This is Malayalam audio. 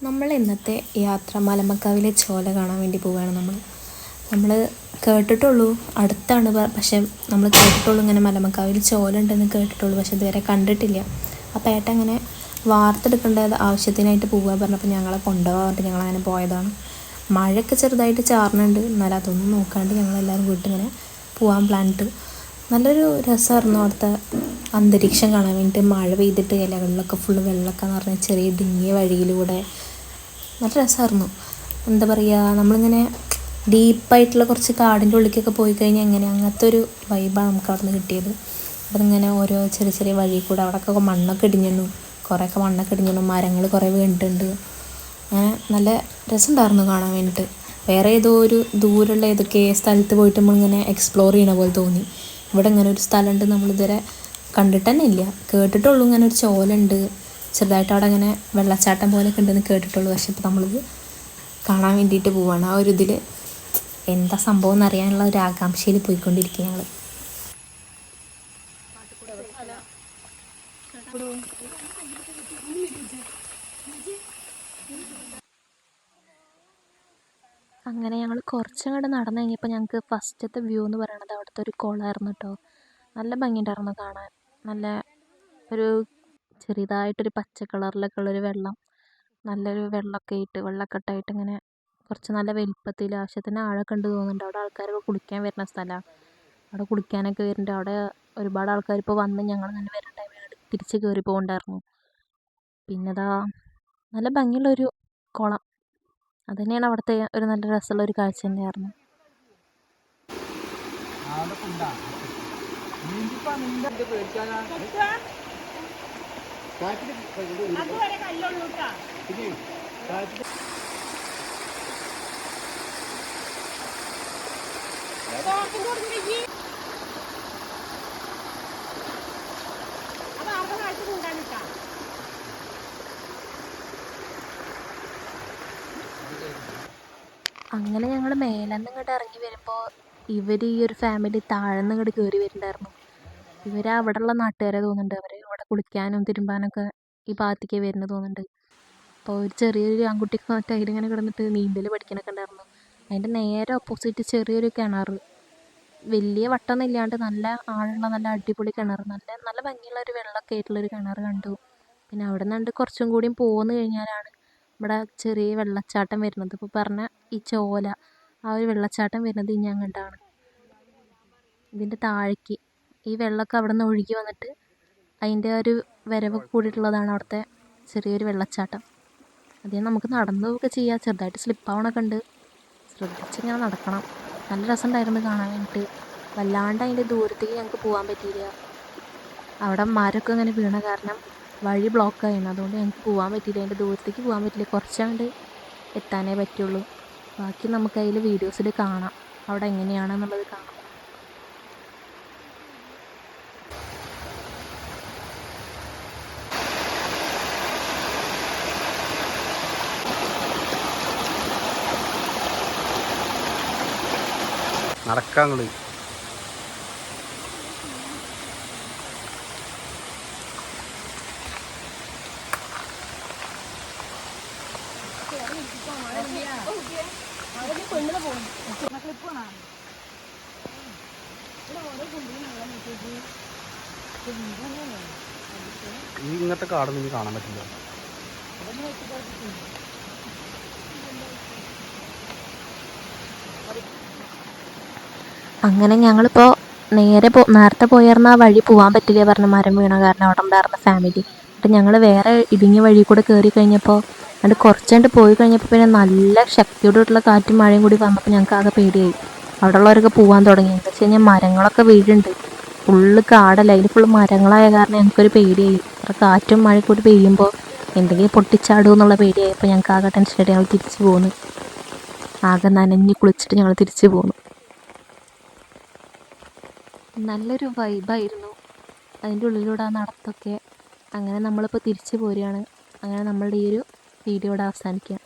നമ്മൾ ഇന്നത്തെ യാത്ര മലമക്കാവിലെ ചോല കാണാൻ വേണ്ടി പോവുകയാണ്. നമ്മൾ കേട്ടിട്ടുള്ളൂ, അടുത്താണ്, പക്ഷെ നമ്മൾ കേട്ടിട്ടുള്ളൂ ഇങ്ങനെ മലമക്കാവിൽ ചോല ഉണ്ടെന്ന് കേട്ടിട്ടുള്ളൂ, പക്ഷെ ഇതുവരെ കണ്ടിട്ടില്ല. അപ്പോൾ ഏട്ടൻ അങ്ങനെ വാർത്തെടുക്കേണ്ട ആവശ്യത്തിനായിട്ട് പോവുക പറഞ്ഞപ്പോൾ ഞങ്ങളെ കൊണ്ടുപോകാൻ പറഞ്ഞിട്ട് ഞങ്ങളങ്ങനെ പോയതാണ്. മഴയൊക്കെ ചെറുതായിട്ട് ചാറുന്നുണ്ട്, എന്നാലും അതൊന്നും നോക്കാണ്ട് ഞങ്ങളെല്ലാവരും വീട്ടിങ്ങനെ പോകാൻ പ്ലാനിട്ട്. നല്ലൊരു രസമായിരുന്നു അവിടുത്തെ അന്തരീക്ഷം കാണാൻ വേണ്ടിയിട്ട്. മഴ പെയ്തിട്ട് ഇലകളിലൊക്കെ ഫുള്ള് വെള്ളമൊക്കെ നിറഞ്ഞ ചെറിയ ഡിങ്ങിയ വഴിയിലൂടെ നല്ല രസമായിരുന്നു. എന്താ പറയുക, നമ്മളിങ്ങനെ ഡീപ്പായിട്ടുള്ള കുറച്ച് കാടിൻ്റെ ഉള്ളിലേക്കൊക്കെ പോയി കഴിഞ്ഞാൽ അങ്ങനത്തെ ഒരു വൈബാണ് നമുക്ക് അവിടെ നിന്ന് കിട്ടിയത്. അവിടെ ഇങ്ങനെ ഓരോ ചെറിയ ചെറിയ വഴി കൂടെ അവിടെയൊക്കെ മണ്ണൊക്കെ ഇടിഞ്ഞു, കുറേയൊക്കെ മണ്ണൊക്കെ ഇടിഞ്ഞു, മരങ്ങൾ കുറേ വീണിട്ടുണ്ട്. അങ്ങനെ നല്ല രസമുണ്ടായിരുന്നു കാണാൻ വേണ്ടിയിട്ട്. വേറെ ഏതോ ഒരു ദൂരമുള്ള ഏതൊക്കെ സ്ഥലത്ത് പോയിട്ട് നമ്മളിങ്ങനെ എക്സ്പ്ലോർ ചെയ്യണ പോലെ തോന്നി. ഇവിടെ ഇങ്ങനെ ഒരു സ്ഥലമുണ്ട് നമ്മളിതുവരെ കണ്ടിട്ട് തന്നെ ഇല്ല, കേട്ടിട്ടുള്ളൂ. ഇങ്ങനെ ഒരു ചോലുണ്ട്, ചെറുതായിട്ട് അവിടെ ഇങ്ങനെ വെള്ളച്ചാട്ടം പോലെയൊക്കെ ഉണ്ടെന്ന് കേട്ടിട്ടുള്ളൂ. പക്ഷെ ഇപ്പോൾ നമ്മളിത് കാണാൻ വേണ്ടിയിട്ട് പോവാണ്. ആ ഒരു ഇതിൽ എന്താ സംഭവം എന്നറിയാനുള്ള ഒരു ആകാംക്ഷയിൽ പോയിക്കൊണ്ടിരിക്കുക ഞങ്ങൾ. അങ്ങനെ ഞങ്ങൾ കുറച്ചങ്ങോട്ട് നടന്നു കഴിഞ്ഞപ്പോൾ ഞങ്ങൾക്ക് ഫസ്റ്റത്തെ വ്യൂ എന്ന് പറയുന്നത് അവിടുത്തെ ഒരു കുളമായിരുന്നു കേട്ടോ. നല്ല ഭംഗിയുണ്ടായിരുന്നു കാണാൻ. നല്ല ഒരു ചെറിയതായിട്ടൊരു പച്ച കളറിലൊക്കെ ഉള്ളൊരു വെള്ളം, നല്ലൊരു വെള്ളക്കെട്ടായിട്ട് ഇങ്ങനെ കുറച്ച് നല്ല വലിപ്പത്തിൽ ആവശ്യത്തിന് ആഴമൊക്കെ ഉണ്ട് തോന്നുന്നുണ്ട്. അവിടെ ആൾക്കാരൊക്കെ കുളിക്കാൻ വരുന്ന സ്ഥലമാണ്. അവിടെ കുളിക്കാനൊക്കെ വരുന്നുണ്ട്. അവിടെ ഒരുപാട് ആൾക്കാർ ഇപ്പോൾ വന്ന് ഞങ്ങൾ അങ്ങനെ വരുന്ന ടൈമിൽ തിരിച്ച് കയറി പോകുന്നുണ്ടായിരുന്നു. പിന്നെതാ നല്ല ഭംഗിയുള്ളൊരു കുളം, അത് തന്നെയാണ് അവിടുത്തെ ഒരു നല്ല രസമുള്ള ഒരു കാഴ്ച തന്നെയായിരുന്നു. അങ്ങനെ ഞങ്ങൾ മേലെന്ന് ഇങ്ങോട്ട് ഇറങ്ങി വരുമ്പോൾ ഈ ഒരു ഫാമിലി താഴെന്ന് ഇങ്ങോട്ട് കയറി വരുന്നുണ്ടായിരുന്നു. ഇവർ അവിടെയുള്ള നാട്ടുകാരെ തോന്നുന്നുണ്ട്. അവർ ഇവിടെ കുളിക്കാനും തിരുമ്പാനൊക്കെ ഈ ഭാഗത്തേക്ക് വരുന്നത് തോന്നുന്നുണ്ട്. അപ്പോൾ ഒരു ചെറിയൊരു ആൺകുട്ടിക്ക് മറ്റേ അതിലിങ്ങനെ കിടന്നിട്ട് നീന്തൽ പഠിക്കണൊക്കെ ഉണ്ടായിരുന്നു. അതിൻ്റെ നേരെ ഓപ്പോസിറ്റ് ചെറിയൊരു കിണർ, വലിയ വട്ടമൊന്നും ഇല്ലാണ്ട് നല്ല ആഴമുള്ള നല്ല അടിപൊളി കിണർ, നല്ല നല്ല ഭംഗിയുള്ള ഒരു വെള്ളമൊക്കെ ആയിട്ടുള്ളൊരു കിണർ കണ്ടു. പിന്നെ അവിടെ നിന്നുണ്ട് കുറച്ചും കൂടിയും പോന്നു കഴിഞ്ഞാലാണ് ഇവിടെ ചെറിയ വെള്ളച്ചാട്ടം വരുന്നത്. ഇപ്പോൾ പറഞ്ഞ ഈ ചോല, ആ ഒരു വെള്ളച്ചാട്ടം വരുന്നത് ഇനി അങ്ങോട്ടാണ്. ഇതിൻ്റെ താഴേക്ക് ഈ വെള്ളമൊക്കെ അവിടെ നിന്ന് ഒഴുകി വന്നിട്ട് അതിൻ്റെ ഒരു വരവൊക്കെ കൂടിയിട്ടുള്ളതാണ് അവിടുത്തെ ചെറിയൊരു വെള്ളച്ചാട്ടം. അതേ നമുക്ക് നടന്നു പോവുകയൊക്കെ ചെയ്യാം, ചെറുതായിട്ട് സ്ലിപ്പാവണമൊക്കെ ഉണ്ട്, ശ്രദ്ധിച്ചിങ്ങനെ നടക്കണം. നല്ല രസമുണ്ടായിരുന്നു കാണാൻ വേണ്ടിയിട്ട്. വല്ലാണ്ട് അതിൻ്റെ ദൂരത്തേക്ക് ഞങ്ങൾക്ക് പോകാൻ പറ്റിയില്ല. അവിടെ മരമൊക്കെ ഇങ്ങനെ വീണ കാരണം വഴി ബ്ലോക്കായിരുന്നു, അതുകൊണ്ട് ഞങ്ങൾക്ക് പോകാൻ പറ്റിയില്ല, അതിൻ്റെ ദൂരത്തേക്ക് പോകാൻ പറ്റില്ല. കുറച്ചങ്ങോട്ട് എത്താനേ പറ്റുള്ളൂ. ബാക്കി നമുക്ക് അതിൽ വീഡിയോസിൽ കാണാം, അവിടെ എങ്ങനെയാണെന്നുള്ളത് കാണാം. നടക്കാൻ ഈ ഇങ്ങനത്തെ കാടൊന്നും ഇനി കാണാൻ പറ്റില്ല. അങ്ങനെ ഞങ്ങളിപ്പോൾ നേരത്തെ പോയിരുന്ന ആ വഴി പോകാൻ പറ്റില്ല പറഞ്ഞ മരം വീണ കാരണം അവിടെ ഉണ്ടായിരുന്ന ഫാമിലി. എന്നിട്ട് ഞങ്ങൾ വേറെ ഇടുങ്ങിയ വഴി കൂടെ കയറി കഴിഞ്ഞപ്പോൾ അത് കുറച്ചുകൊണ്ട് പോയി കഴിഞ്ഞപ്പോൾ പിന്നെ നല്ല ശക്തിയോടുള്ള കാറ്റും മഴയും കൂടി വന്നപ്പോൾ ഞങ്ങൾക്ക് ആകെ പേടിയായി. അവിടെ ഉള്ളവരൊക്കെ പോകാൻ തുടങ്ങി. എന്താ വെച്ച് കഴിഞ്ഞാൽ മരങ്ങളൊക്കെ വീഴുന്നുണ്ട്, ഫുള്ള് കാടല്ല, അതിൽ ഫുള്ള് മരങ്ങളായ കാരണം ഞങ്ങൾക്കൊരു പേടിയായി. അത്ര കാറ്റും മഴ കൂടി പെയ്യുമ്പോൾ എന്തെങ്കിലും പൊട്ടിച്ചാടുമോ എന്നുള്ള പേടിയായപ്പോൾ ഞങ്ങൾക്ക് ആകെ ടെൻഷനായിട്ട് ഞങ്ങൾ തിരിച്ചു പോന്നു. ആകെ നനഞ്ഞ് കുളിച്ചിട്ട് ഞങ്ങൾ തിരിച്ചു പോന്നു. നല്ലൊരു വൈബായിരുന്നു അതിൻ്റെ ഉള്ളിലൂടെ ആ നടത്തൊക്കെ. അങ്ങനെ നമ്മളിപ്പോൾ തിരിച്ചു പോരുകയാണ്. അങ്ങനെ നമ്മളുടെ ഈ ഒരു വീഡിയോ ഇവിടെ അവസാനിക്കുക.